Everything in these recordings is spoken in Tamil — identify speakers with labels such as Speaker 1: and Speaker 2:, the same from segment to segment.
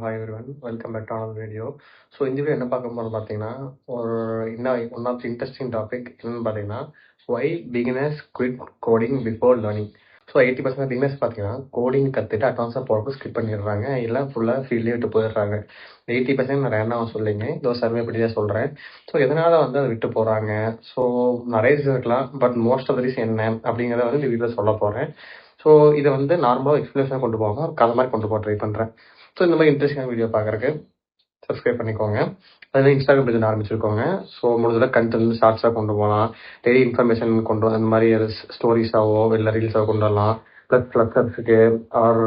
Speaker 1: Hi everyone. Welcome back to another video. So இந்த வீடியோ என்ன பார்க்க போறோம்னு பார்த்தீங்கன்னா, ஒரு one of the interesting topic என்னன்னு பார்த்தீங்கன்னா, why beginners quit coding before learning. So 80% beginners பார்த்தீங்கன்னா, கோடிங் கற்றுட்டு அட்வான்ஸாக போகிறப்ப ஸ்கிப் பண்ணிடுறாங்க, இல்லை ஃபுல்லாக ஃபீல்ட்லேயே விட்டு போயிடுறாங்க. 80% நான் ரேண்டமாக சொல்லிங்க, இதோ சர்வே பற்றி தான் சொல்கிறேன். ஸோ எதனால் வந்து அதை விட்டு போகிறாங்க? ஸோ நிறைய ரீசன் இருக்கலாம், but most of the reason என்ன அப்படிங்கிறத வந்து இந்த வீடியோவில் சொல்ல போகிறேன். ஸோ இதை வந்து நார்மலாக எக்ஸ்பிளேஷனாக கொண்டு போகாமல் ஒரு கதை மாதிரி கொண்டு போக ட்ரை பண்ணுறேன். ஸோ இந்த மாதிரி இன்ட்ரெஸ்டிங்கான வீடியோ பார்க்குறக்கு சப்ஸ்கிரைப் பண்ணிக்கோங்க. அதில் இன்ஸ்டாகிராம் பேஜ் ஆரம்பிச்சிருக்கோங்க. ஸோ முடிஞ்ச கண்டென்ட் ஷார்ட்ஸாக கொண்டு போகலாம், டெய்லி இன்ஃபர்மேஷன் கொண்டு அந்த மாதிரி ஸ்டோரிஸாவோ இல்லை ரீல்ஸாவோ கொண்டு வரலாம். ப்ளஸ் ஃப்ளக்ஸர்ஸுக்கு ஆர்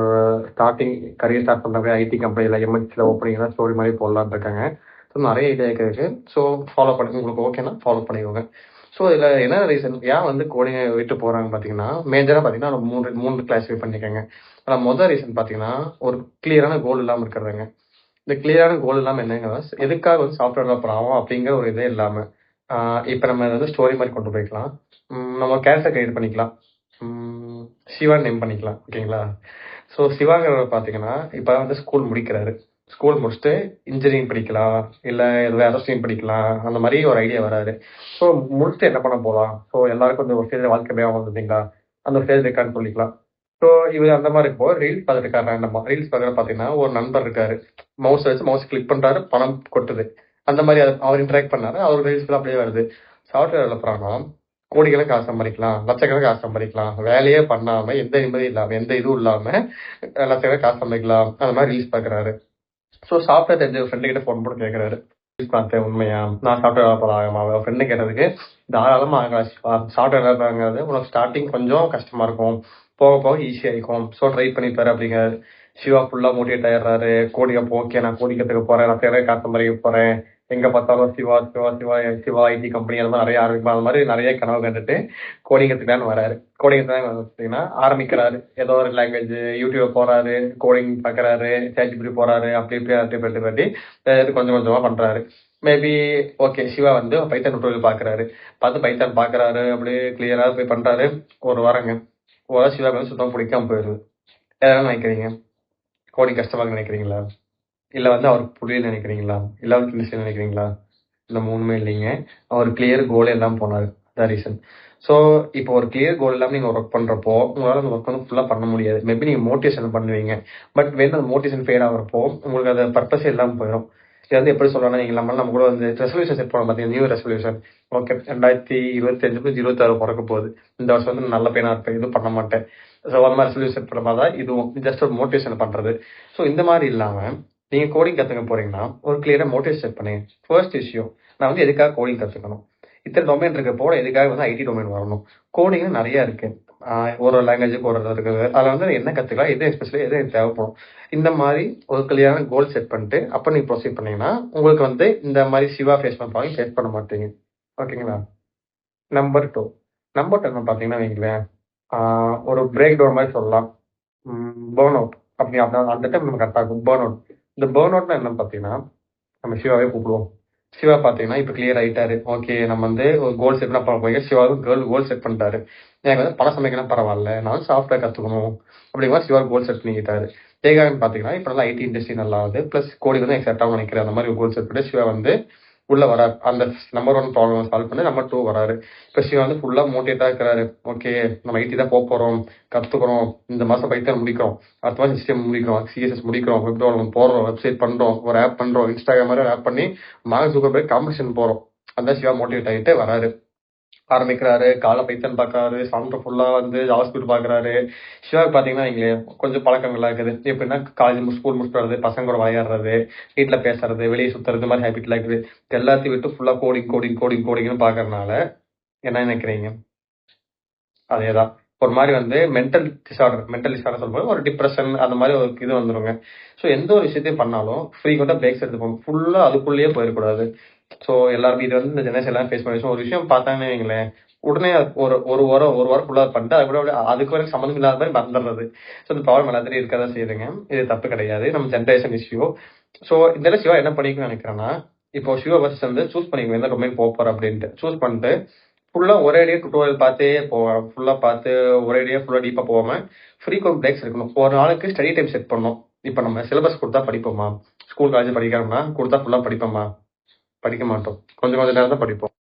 Speaker 1: ஸ்டார்டிங் கரியர் ஸ்டார்ட் பண்ணுறவங்க ஐடி கம்பெனியில் எம்என்சியில் ஓப்பனிங்லாம் ஸ்டோரி மாதிரி போடலான்னு இருக்காங்க. ஸோ நிறைய ஐடியா இருக்குது. ஸோ ஃபாலோ பண்ணி உங்களுக்கு ஓகேனா ஃபாலோ பண்ணிக்கோங்க. ஸோ இதில் என்ன ரீசன் ஏன் வந்து கோடிங்கை விட்டு போகிறாங்க பார்த்தீங்கன்னா, மேஜராக பார்த்தீங்கன்னா மூணு கிளாஸிஃபை பண்ணிக்கோங்க. ஆனால் மொதல் ரீசன் பார்த்தீங்கன்னா, ஒரு கிளியரான கோல் இல்லாமல் இருக்கிறதுங்க. இந்த கிளியரான கோல் இல்லாமல் என்னங்க, எதுக்காக வந்து சாஃப்ட்வேர் டெவலப்பர் ஆகும் அப்படிங்கிற ஒரு இதே இல்லாமல், இப்போ நம்ம வந்து ஸ்டோரி மாதிரி கொண்டு போய்க்கலாம். நம்ம கேரக்டர் கிரியேட் பண்ணிக்கலாம், சிவா நேம் பண்ணிக்கலாம். ஓகேங்களா? ஸோ சிவாங்கிறவர் பார்த்தீங்கன்னா இப்போ வந்து ஸ்கூல் முடிக்கிறாரு. ஸ்கூல் முடிச்சுட்டு இன்ஜினியரிங் படிக்கலாம், இல்லை வேறு ஸ்ட்ரீம் படிக்கலாம், அந்த மாதிரி ஒரு ஐடியா வராது. ஸோ முடிச்சுட்டு என்ன பண்ண போகலாம்? ஸோ எல்லாருக்கும் வந்து ஒரு ஸ்டேஜ் வாழ்க்கை பேகம் வந்துட்டீங்களா, அந்த ஸ்டேஜ் இருக்கான்னு சொல்லிக்கலாம். ஸோ இவர் அந்த மாதிரி இப்போ ரீல்ஸ் பார்த்துட்டு இருக்காரு. ரேண்டமா ரீல்ஸ் பார்க்குறது பார்த்தீங்கன்னா, ஒரு நண்பர் இருக்காரு, மவுஸ் கிளிக் பண்ணுறாரு, பணம் கொட்டுது. அந்த மாதிரி அவர் இன்டராக்ட் பண்ணாரு, அவர் ரீல்ஸ்லாம் அப்படியே வருது. சாஃப்ட்வேர் டெவலப்பரானா கோடிக்கணக்கு காசு சம்பாதிக்கலாம், லட்சக்கணக்கு காசு சம்பாதிக்கலாம், வேலையே பண்ணாமல் எந்த நிம்மதியும் இல்லாமல் எந்த இதுவும் இல்லாமல் லட்சக்கணக்கு காசு சம்பாதிக்கலாம். அந்த மாதிரி ரீல்ஸ் பார்க்குறாரு. ஸோ சாஃப்ட்வேர் தெரிஞ்ச ஃப்ரெண்டு கிட்ட ஃபோன் போட்டு கேட்குறாரு, ரீல்ஸ் பார்த்தேன் உண்மையா, நான் சாஃப்ட்வேர் டெவலப்பர் ஆகாமா? ஃப்ரெண்டு கேட்டதுக்கு தாராளமாக ஆகலாம், சாஃப்ட்வேர் டெவலப்பருங்கிறது உனக்கு ஸ்டார்டிங் கொஞ்சம் கஷ்டமாக இருக்கும், போக போக ஈஸியாக இருக்கும், ஸோ ட்ரை பண்ணிப்பாரு அப்படிங்கிறாரு. சிவா ஃபுல்லாக மோட்டிவேட் ஆயிடுறாரு. கோடிங் அப்போ ஓகே, நான் கோடிங் கற்றுக்க போகிறேன், நான் நிறைய காசு சம்பாதிக்க போகிறேன், எங்கே பார்த்தாலும் சிவா சிவா சிவா சிவா ஐடி கம்பெனி அந்த மாதிரி நிறைய ஆரம்பிக்கும். அந்த மாதிரி நிறைய கனவு கண்டுட்டு கோடிங் கற்றுக்கலான்னு வராரு. கோடிங் பார்த்தீங்கன்னா ஆரம்பிக்கிறாரு, ஏதோ ஒரு லாங்குவேஜ் யூடியூப் போகிறாரு, கோடிங் பார்க்குறாரு, ChatGPT போகிறாரு, அப்படி இப்படி கொஞ்சம் கொஞ்சமாக பண்ணுறாரு. மேபி ஓகே, சிவா வந்து பைத்தான் டுட்டோரியல் பார்த்து பைத்தான் பார்க்குறாரு, அப்படியே கிளியராக போய் பண்ணுறாரு. ஒரு வாரங்க, ஒரு சிவாக்கு வந்து சுத்தமாக பிடிக்காம போயிடுது. எதனால் நினைக்கிறீங்க? கோடிங் கஷ்டமாக நினைக்கிறீங்களா, இல்லை வந்து அவருக்கு புரியல நினைக்கிறீங்களா, இல்லை அவருக்கு இன்ட்ரெஸ்ட் நினைக்கிறீங்களா? இந்த மூணுமே இல்லைங்க. அவர் கிளியர் கோல் எல்லாம் போனார், அதான் ரீசன். ஸோ இப்போ ஒரு கிளியர் கோல் இல்லாமல் நீங்கள் ஒர்க் பண்ணுறப்போ உங்களால் அந்த ஒர்க் வந்து ஃபுல்லாக பண்ண முடியாது. மேபி நீங்கள் மோட்டிவேஷன் பண்ணுவீங்க, பட் வேணும் அந்த மோட்டிவேஷன் ஃபெயில் ஆகிறப்போ உங்களுக்கு அது பர்பஸே இல்லாமல் போயிடும். இது வந்து எப்படி சொல்லணும்னா, நீங்கள் நம்ம கூட வந்து ரெசல்யூஷன் செட் பண்ணோம் பார்த்தீங்கன்னா, நியூ ரெசல்யூஷன். ஓகே, 2025 26 பிறக்க போகுது, இந்த வருஷம் வந்து நல்ல பையனாக இருப்பேன், இது பண்ண மாட்டேன். ஸோ அந்த மாதிரி ரெசல்யூஷன் செட் பண்ண மாதிரி தான் இதுவும், ஜஸ்ட் ஒரு மோட்டிவேஷன் பண்ணுறது. ஸோ இந்த மாதிரி இல்லாமல் நீங்கள் கோடிங் கற்றுக்க போகிறீங்கன்னா ஒரு கிளியராக மோட்டிவேட் செட் பண்ணுங்க. ஃபர்ஸ்ட் விஷயம், நான் வந்து எதுக்காக கோடிங் கற்றுக்கணும், இத்தனை டொமைன் இருக்கப்போ எதுக்காக வந்து ஐடி டொமைன் வரணும்? கோடிங்னு நிறையா இருக்குது, ஒரு லாங்குவேஜுக்கு ஒரு இருக்குது. அதில் வந்து என்ன கற்றுக்கலாம், எது எஸ்பெஷலி எது தேவைப்படும், இந்த மாதிரி ஒரு கிளியரான கோல் செட் பண்ணிட்டு அப்போ நீங்கள் ப்ரொசீட் பண்ணிங்கன்னா உங்களுக்கு வந்து இந்த மாதிரி சிவா ஃபேஸ் பண்ண மாட்டீங்க. ஓகேங்களா? நம்பர் 2 என்ன பார்த்தீங்கன்னா வைங்களேன், ஒரு பிரேக் டவுன் மாதிரி சொல்லலாம், பேர்ன் அவுட். அப்படி அந்த டைம் நம்ம கரெக்டாக இருக்கும் பேர்ன் அவுட். இந்த பேர்ன் அவுட்னா என்னன்னு பார்த்தீங்கன்னா, நம்ம சிவாவே கூப்பிடுவோம். சிவா பார்த்தீங்கன்னா இப்போ கிளியர் ஆகிட்டாரு. ஓகே, நம்ம வந்து ஒரு கோல் செட் பண்ண போய் சிவாவுக்கு கோல் செட் பண்ணிட்டாரு. எனக்கு வந்து பணம் சமைக்கணும் பரவாயில்ல, நான் சாஃப்ட்வேர் கற்றுக்கணும் அப்படிங்கிற மாதிரி சிவா கோல் செட் பண்ணிக்கிட்டாரு. ஏகான்னு பார்த்தீங்கன்னா இப்போ நல்லா ஐடி இண்டஸ்ட்ரி நல்லா ஆகுது, ப்ளஸ் கோடி வந்து எக்ஸாக்டாக நினைக்கிறேன். அந்த மாதிரி ஒரு கோல் செட் பண்ணி சிவா வந்து உள்ள வராரு. அந்த நம்பர் 1 ப்ராப்ளம் சால்வ் பண்ணி நம்பர் 2 வராரு. இப்போ சிவா வந்து ஃபுல்லாக மோட்டிவேட்டாக இருக்கிறாரு. ஓகே, நம்ம ஐடி தான் போகிறோம், கற்றுக்குறோம், இந்த மாதம் பைத்தான் முடிக்கிறோம், அடுத்த மாதம் சிஸ்டம் முடிக்கிறோம், சிஎஸ்எஸ் முடிக்கிறோம், வெப் டெவலப்மெண்ட் போடுறோம், வெப்சைட் பண்ணுறோம், ஒரு ஆப் பண்ணுறோம், இன்ஸ்டாகிராம் மாதிரி ஒரு ஆப் பண்ணி மார்க் ஜுக்கர்பர்க் காம்படிஷன் போகிறோம். அந்த சிவா மோட்டிவேட் ஆகிட்டு வராரு, ஆரம்பிக்கிறாரு. காலை பைத்தான் பார்க்குறாரு, சாஃப்ட்வேர் ஃபுல்லாக வந்து ஜாவாஸ்கிரிப்ட் பார்க்குறாரு. சிவாவுக்கு பார்த்தீங்கன்னா இங்கே கொஞ்சம் பழக்கங்கள்லாம் இருக்குது. எப்படின்னா காலேஜ் ஸ்கூல் முடிச்சுட்டு வர்றது, பசங்க கூட விளையாடுறது, வீட்டில் பேசுறது, வெளியே சுற்றுறது, இந்த மாதிரி ஹேபிட்லாம் இருக்குது. எல்லாத்தையும் விட்டு ஃபுல்லாக கோடிங்னு பார்க்கறதுனால என்ன நினைக்கிறீங்க? அதே தான், ஒரு மாதிரி வந்து மென்டல் டிசார்டர் சொல்லும்போது ஒரு டிப்ரெஷன் அந்த மாதிரி ஒரு இது வந்துருங்க. ஸோ எந்த ஒரு விஷயத்தையும் பண்ணாலும் ஃப்ரீக்வெண்ட்டாக பிரேக்ஸ் எடுத்துக்கணும், ஃபுல்லாக அதுக்குள்ளேயே போயிடக்கூடாது. ஸோ எல்லாருமே இது வந்து இந்த ஜெனரேஷன் எல்லாம் ஃபேஸ் பண்ணி ஒரு விஷயம் பார்த்தாங்கன்னு வைங்களேன், உடனே ஒரு வாரம் ஃபுல்லாக பண்ணிட்டு அதுக்கு வரைக்கும் சம்மந்தம் இல்லாத மாதிரி மறந்துடுறது. ஸோ இந்த ப்ராப்ளம் எல்லாத்தையும் இருக்க தான் செய்யுதுங்க. இது தப்பு கிடையாது, நம்ம ஜென்ரேஷன் இஷ்யூ. ஸோ இந்த சிவா என்ன பண்ணிக்கணும்னு நினைக்கிறேன்னா, இப்போ சிவா ஃபர்ஸ்ட் வந்து சூஸ் பண்ணிக்கணும் எந்த டொமைன் போகிறோம் அப்படின்ட்டு. சூஸ் பண்ணிட்டு ஃபுல்லாக ஒரேடியாக டுட்டோரியல் பார்த்தே ஃபுல்லாக டீப்பாக போகாமல் ஃப்ரீக்வெண்ட் பிரேக்ஸ் இருக்கணும். ஒரு நாளுக்கு ஸ்டடி டைம் செட் பண்ணணும். இப்போ நம்ம சிலபஸ் கொடுத்தா படிப்போமா? ஸ்கூல், காலேஜ் படிக்கிறோம்னா கொடுத்தா ஃபுல்லா படிப்போமா? படிக்க மாட்டோம். கொஞ்சம் கொஞ்சம் நேரம் தான் படிப்போம்.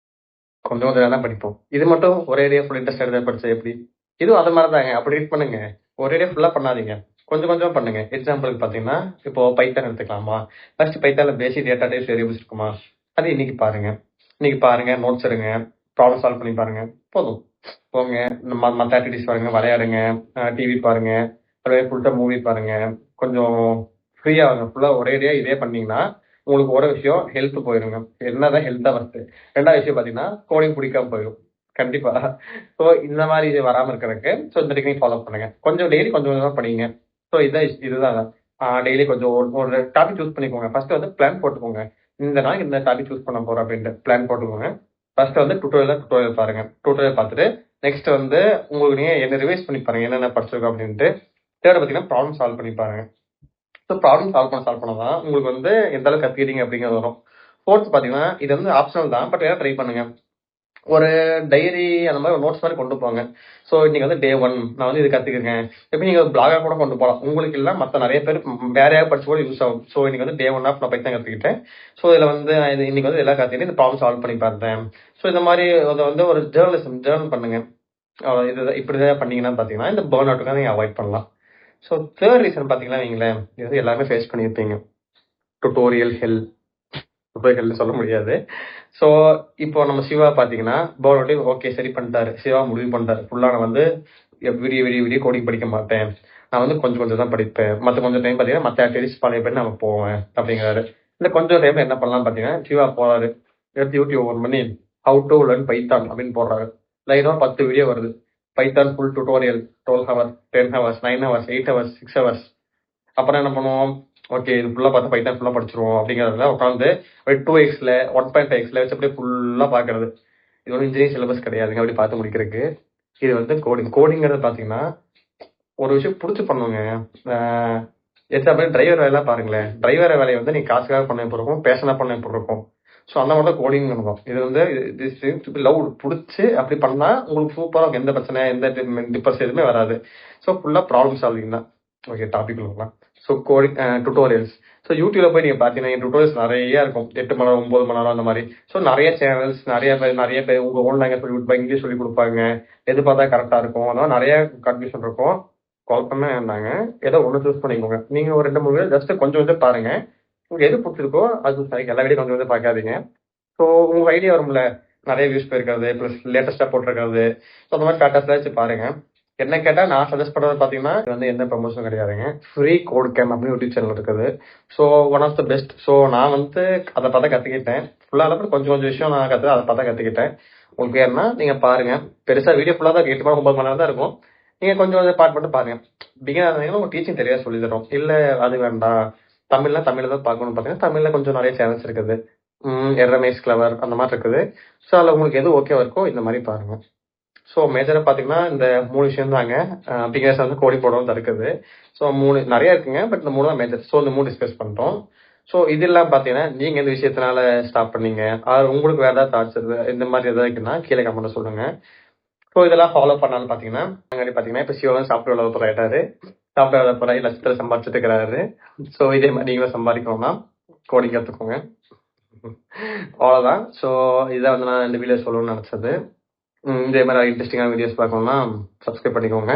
Speaker 1: கொஞ்சம் கொஞ்சம் நேரம் தான் படிப்போம். இது மட்டும் ஒரேடியா ஃபுல் இன்ட்ரெஸ்ட் எடுத்து படிச்சா எப்படி? இதுவும் அது மாரி தாங்க. அப்படி ரீட் பண்ணுங்க. ஒரேடியா ஃபுல்லா பண்ணாதீங்க. கொஞ்சம் கொஞ்சமா பண்ணுங்க. எக்ஸாம்பிளுக்கு பார்த்தீங்கன்னா, இப்போ பைத்தான் எடுத்துக்கலாமா? ஃபர்ஸ்ட் பைத்தான்ல பேசிக் டேட்டா டைப்ஸ் வேரியபிள்ஸ் இருக்குமா? அது இன்னைக்கு பாருங்க. இன்னைக்கு பாருங்க, நோட்ஸ் எடுங்க, ப்ராப்ளம் சால்வ் பண்ணி பாருங்க. போதும். போங்க. மத்த ஆக்டிவிட்டீஸ் பாருங்க, விளையாடுங்க, டிவி பாருங்க, அப்படியே ஃபுல் டைம் மூவி பாருங்க. கொஞ்சம் ஃப்ரீ ஆகுங்க. ஃபுல்லா ஒரேடியா இதே பண்ணீங்கன்னா, உங்களுக்கு ஒரு விஷயம் ஹெல்த் போயிருங்க. என்னதான் ஹெல்த்தா ஃபர்ஸ்ட்டு. 2வது விஷயம் பார்த்தீங்கன்னா, கோடிங் பிடிக்காம போயிரும். கண்டிப்பா. ஸோ இந்த மாரி இது வராம இருக்கறதுக்கு, ஸோ இந்த டெக்னிக் ஃபாலோ பண்ணுங்க. கொஞ்சம் டெய்லி கொஞ்சம் கொஞ்சமா படிங்க. ஸோ இதுதான். டெய்லி கொஞ்சம் ஒரு ஒரு டாபிக் சூஸ் பண்ணிக்கோங்க. ஃபர்ஸ்ட் வந்து பிளான் போட்டுக்கோங்க. இந்த நாளைக்கு இந்த டாபிக் சூஸ் பண்ண போறோம் அப்படின்ட்டு பிளான் போட்டுக்கோங்க. ஃபர்ஸ்ட் வந்து டுட்டோரியல் பாருங்க. டுட்டோரியல் பார்த்துட்டு, நெக்ஸ்ட் வந்து உங்களுக்கு நீங்க என்ன ரிவைஸ் பண்ணி பாருங்க. என்னென்ன படிச்சிருக்கோம் அப்படின்ட்டு. 3 பார்த்தீங்கன்னா, ப்ராப்ளம் சால்வ் பண்ணி பாருங்க. ஸோ ப்ராப்ளம் சால்வ் பண்ண தான் உங்களுக்கு வந்து எந்த அளவுக்கு கத்துக்கிறீங்க அப்படிங்கிறது வரும். 4த் பார்த்தீங்கன்னா, இது வந்து ஆப்ஷனல் தான். பட் வேணா ட்ரை பண்ணுங்க. ஒரு டைரி அந்த மாதிரி ஒரு நோட்ஸ் மாதிரி கொண்டு போங்க. ஸோ இன்னைக்கு வந்து டே 1 நான் வந்து இது கத்துக்கிறேன். எப்படி நீங்க பிளாகா கூட கொண்டு போகலாம். உங்களுக்கு இல்ல மத்த நிறைய பேர் வேற யாராவது படிச்சு கூட யூஸ் ஆகும். ஸோ இன்னைக்கு வந்து டே 1 ஆஃப் நான் பைத்தான் கத்துக்கிட்டேன். ஸோ இதுல வந்து இன்னைக்கு வந்து எல்லாம் கத்துக்கிட்டு இந்த ப்ராப்ளம் சால்வ் பண்ணி பார்த்தேன். ஸோ இந்த மாதிரி அதை வந்து ஒரு ஜேர்னல் பண்ணுங்க. இது இப்படிதான் பண்ணீங்கன்னா பாத்தீங்கன்னா இந்த பர்ன் அவுட்டுக்காக நீங்க அவாய்ட் பண்ணலாம். ஸோ தேர்ட் ரீசன் பாத்தீங்கன்னா வைங்களேன், இது வந்து எல்லாருமே ஃபேஸ் பண்ணியிருப்பீங்க. டுட்டோரியல் ஹெல். டுட்டோரியல்னு சொல்ல முடியாது. ஸோ இப்போ நம்ம சிவா பாத்தீங்கன்னா பர்ன் அவுட் ஓகே சரி பண்ணிட்டாரு. சிவா முடிவு பண்ணிட்டாரு. ஃபுல்லா நான் வந்து விடிய விடிய விடிய கோடிங் படிக்க மாட்டேன். நான் வந்து கொஞ்சம் கொஞ்சம் தான் படிப்பேன். மத்த கொஞ்சம் டைம் பாத்தீங்கன்னா மத்த ஆக்டிவிட்டிஸ் பழைய பண்ணி நம்ம போவேன் அப்படிங்கிறாரு. இந்த கொஞ்சம் டைம்ல என்ன பண்ணலாம் பாத்தீங்கன்னா சிவா போறாரு. எடுத்து யூடியூப் ஓபன் பண்ணி ஹவ் டு லேர்ன் பைத்தான் அப்படின்னு போடுறாரு. லைனா 10 வீடியோ வருது. Python full tutorial 12 hours, 10 hours, 9 hours, 8 hours, 6 hours. அப்புறம் என்ன பண்ணுவோம்? ஓகே இது ஃபுல்லா பார்த்து பைத்தான் ஃபுல்லா படிச்சுருவோம் அப்படிங்கிறதுல உட்காந்து 2xல 1.5xல வச்சு அப்படியே ஃபுல்லா பார்க்கறது. இது வந்து இன்ஜினியரிங் சிலபஸ் கிடையாதுங்க. அப்படி பார்த்து முடிக்கிறதுக்கு. இது வந்து கோடிங். கோடிங்கிறது பார்த்தீங்கன்னா, ஒரு விஷயம் புடிச்சு பண்ணுங்க. ஆ எக்ஸாம்பிள் டிரைவர் வேலைலாம் பாருங்களேன். டிரைவர் வேலைய வந்து நீங்க காசுக்காக பண்ண எப்படி இருக்கும், பேஷனா பண்ண எப்படி இருக்கும். ஸோ அந்த மாதிரி தான் கோடிங் இருக்கும். இது வந்து திஸ் டு பி லவ் புடிச்சு அப்படி பண்ணா உங்களுக்கு சூப்பரா இருக்கும். எந்த பிரச்சனை, எந்த டிப்பர்ஸ் எதுவுமே வராது. ஸோ ஃபுல்லா ப்ராப்ளம் சால்விங் தான். ஓகே டாபிக் வரலாம். So coding tutorials. ஸோ யூடியூப்ல போய் நீங்க பார்த்தீங்கன்னா டுட்டோரியல்ஸ் நிறைய இருக்கும். 8 மணி நேரம், 9 மணி நேரம் அந்த மாதிரி. ஸோ நிறைய சேனல்ஸ், நிறைய பேர் உங்க ஓன் லாங்குவேஜ் சொல்லி கொடுப்பாங்க, இங்கிலீஷ் சொல்லி கொடுப்பாங்க. எது பார்த்தா கரெக்டா இருக்கும். அந்த மாதிரி நிறைய கன்ஃபியூஷன் இருக்கும். குழப்பமே வேண்டாங்க. ஏதோ ஒண்ணு சூஸ் பண்ணிக்கோங்க. நீங்க ஒரு 2, 3 வீடியோ ஜஸ்ட் கொஞ்சம் கொஞ்சம் பாருங்க. உங்களுக்கு எது பிடிச்சிருக்கோ அது எல்லா வீடியோ கொஞ்சம் கொஞ்சம் பார்க்காதீங்க. ஸோ உங்க ஐடியா வரும்ல. நிறைய வியூஸ் போயிருக்கிறது, ப்ளஸ் லேட்டஸ்டா போட்டிருக்கிறது. ஸோ அந்த மாதிரி ஃபேக்டர்ஸ்லாம் வச்சு பாருங்க. என்ன கேட்டா நான் சஜஸ்ட் பண்றது பாத்தீங்கன்னா இது வந்து எந்த ப்ரமோஷனும் கிடையாதுங்க. ஃப்ரீ கோட் கேம் அப்படின்னு யூடியூப் சேனல் இருக்குது. So one of the best. So நான் வந்து அதை பார்த்தா கத்துக்கிட்டேன். ஃபுல்லா கொஞ்சம் கொஞ்சம் விஷயம் நான் அதை பார்த்தா கத்துக்கிட்டேன். உங்களுக்கு வேணும்னா நீங்க பாருங்க. பெருசா வீடியோ ஃபுல்லா தான் 8 மணி 9 மணி நேரம் தான் இருக்கும். நீங்க கொஞ்சம் கொஞ்சம் பார்ட் மட்டும் பாருங்க. பிகினர் இருந்தீங்கன்னா உங்க டீச்சிங் தெரியாது சொல்லி தரோம். இல்ல அது வேண்டாம். தமிழ்ல தான் பார்க்கணும்னு பாத்தீங்கன்னா தமிழ்ல கொஞ்சம் நிறைய சேனல்ஸ் இருக்குது. எர்ரமேஸ் கிளவர் அந்த மாதிரி இருக்குது. ஸோ அதில் உங்களுக்கு எது ஓகேவா இருக்கோ இந்த மாதிரி பாருங்க. ஸோ மேஜரா பார்த்தீங்கன்னா இந்த 3 விஷயம் தாங்க. பிகினர்ஸ் வந்து கோடிங் போடவும் இருக்குது. ஸோ 3 நிறைய இருக்குங்க. பட் இந்த 3 தான் மேஜர். ஸோ இந்த 3 டிஸ்கஸ் பண்ணிட்டோம். ஸோ இதெல்லாம் பார்த்தீங்கன்னா நீங்க எந்த விஷயத்தினால ஸ்டாப் பண்ணீங்க? உங்களுக்கு வேற ஏதாவது தாட்ஸ் இந்த மாதிரி ஏதாவது இருக்குன்னா கீழே கமெண்ட்ல சொல்லுங்க. ஸோ இதெல்லாம் ஃபாலோ பண்ணாலும் பார்த்தீங்கன்னா பார்த்தீங்கன்னா இப்போ சிவா சாஃப்ட்வேர் டெவலப்பர் ஆயிட்டாரு. சாஃப்ட்வேர் டெவலப்பர் ஆகி லட்சத்தில் சம்பாதிச்சுட்டு இருக்கிறாரு. ஸோ இதே மாதிரி நீங்களும் சம்பாதிக்கணும்னா கோடிங் கற்றுக்கோங்க. அவ்வளோதான். ஸோ இதை வந்து நான் இந்த வீடியோ சொல்லணும்னு நினச்சது. இதே மாதிரி இன்ட்ரெஸ்டிங்கான வீடியோஸ் பார்க்கணும்னா சப்ஸ்கிரைப் பண்ணிக்கோங்க.